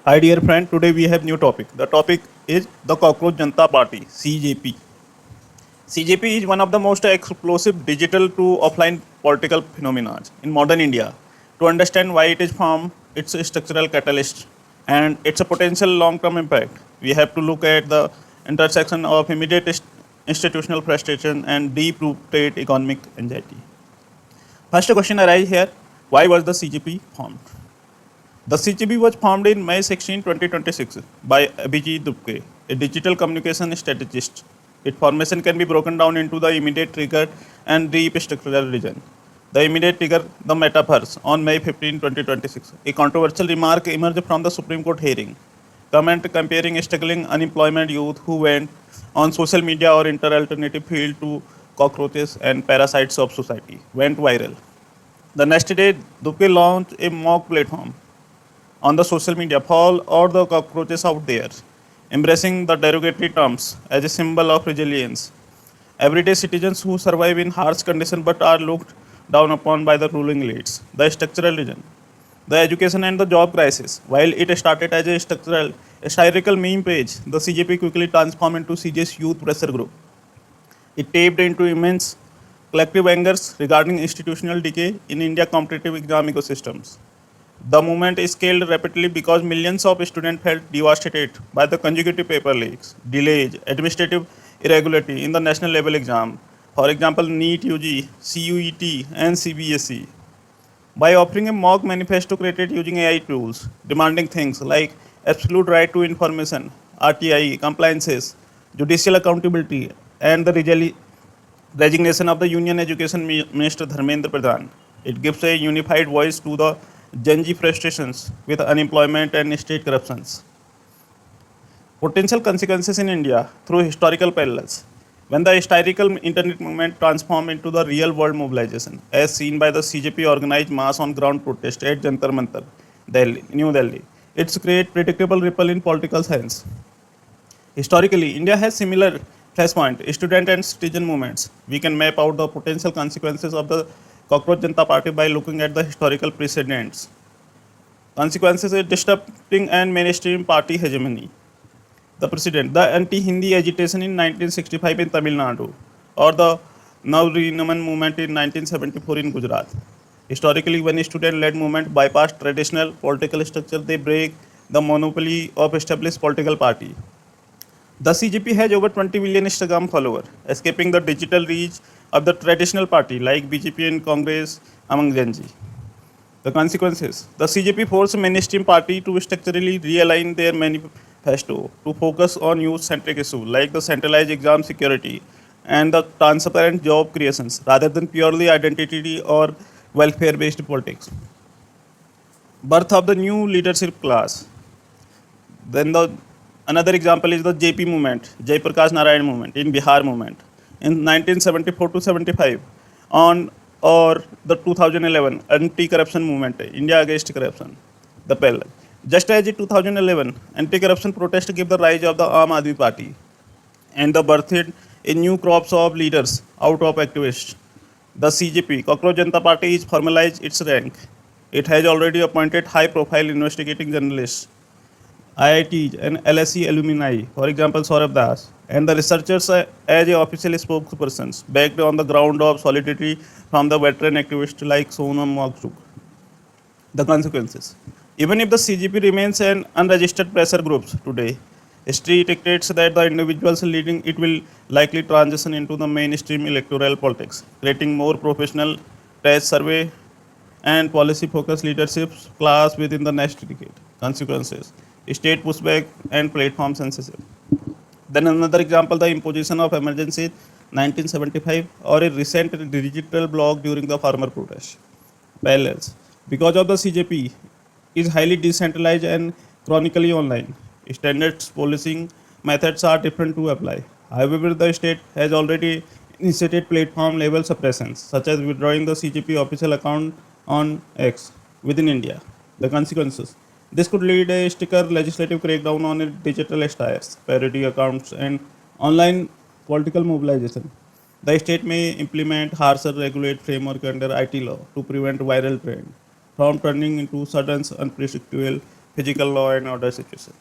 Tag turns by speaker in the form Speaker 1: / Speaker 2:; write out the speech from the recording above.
Speaker 1: Hi dear friend, today we have new topic. The topic is the Cockroach Janta Party (CJP). CJP is one of the most explosive digital to offline political phenomena in modern India. To understand why it is formed, its structural catalyst, and its a potential long-term impact, we have to look at the intersection of immediate institutional frustration and deep-rooted economic anxiety. First question arises here: why was the CJP formed? The CGB was formed in May 16, 2026 by Abhijit Dupke, a digital communication strategist. Its formation can be broken down into the immediate trigger and deep structural region. The immediate trigger, the metaverse, on May 15, 2026. A controversial remark emerged from the Supreme Court hearing. Comment comparing struggling unemployment youth who went on social media or inter-alternative field to cockroaches and parasites of society went viral. The next day, Dupke launched a mock platform on the social media fall or the cockroaches out there, embracing the derogatory terms as a symbol of resilience. Everyday citizens who survive in harsh conditions but are looked down upon by the ruling elites. The structural region. The education and the job crisis. While it started as a satirical meme page, the CJP quickly transformed into CJ's youth pressure group. It tapped into immense collective angers regarding institutional decay in India's competitive exam ecosystems. The movement scaled rapidly because millions of students felt devastated by the consecutive paper leaks, delays, administrative irregularity in the national level exam. For example, NEET UG, CUET, and CBSE. By offering a mock manifesto created using AI tools, demanding things like absolute right to information, RTI, compliances, judicial accountability, and the resignation of the Union Education Minister Dharmendra Pradhan. It gives a unified voice to the Gen Z frustrations with unemployment and state corruptions. Potential consequences in India through historical parallels. When the historical internet movement transformed into the real world mobilization, as seen by the CJP organized mass on ground protest at Jantar Mantar, Delhi, New Delhi, it's create predictable ripple in political science. Historically, India has similar flashpoint, student and citizen movements. We can map out the potential consequences of the Cockroach Janta Party by looking at the historical precedents. Consequences is disrupting and mainstream party hegemony. The precedent, the anti-Hindi agitation in 1965 in Tamil Nadu, or the Navrinaman movement in 1974 in Gujarat. Historically, when a student-led movement bypass traditional political structure, they break the monopoly of established political party. The CGP has over 20 million Instagram followers, escaping the digital reach of the traditional party like BJP and Congress among Gen Z. The consequences. The CJP forced mainstream party to structurally realign their manifesto to focus on youth-centric issues like the centralized exam security and the transparent job creations rather than purely identity or welfare-based politics. Birth of the new leadership class. Then the another example is the JP movement, Jai Prakash Narayan movement in Bihar movement in 1974 to 75 on or the 2011 anti-corruption movement, India against corruption, the parallel. Just as in 2011 anti-corruption protest gave the rise of the Aam Aadmi Party and the birthed a new crops of leaders out of activists. The CJP, Cockroach Janta Party, is formalized its rank. It has already appointed high-profile investigating journalists IITs and LSE alumni, for example, Saurabh Das, and the researchers as a official spokespersons, backed on the ground of solidarity from the veteran activists like Sonam Wangchuk. The consequences. Even if the CGP remains an unregistered pressure group today, history dictates that the individuals leading it will likely transition into the mainstream electoral politics, creating more professional, test survey, and policy focused leadership class within the next decade. Consequences state pushback and platform censorship. Then another example, the imposition of emergency 1975 or a recent digital block during the farmer protest. Parallels. Because of the CJP is highly decentralized and chronically online, standards policing methods are different to apply. However, the state has already initiated platform level suppressions, such as withdrawing the CGP official account on X within India. The consequences. This could lead a stricter legislative crackdown on digital stars, parody accounts, and online political mobilization. The state may implement harsher regulate framework under IT law to prevent viral trend from turning into sudden unpredictable physical law and order situation.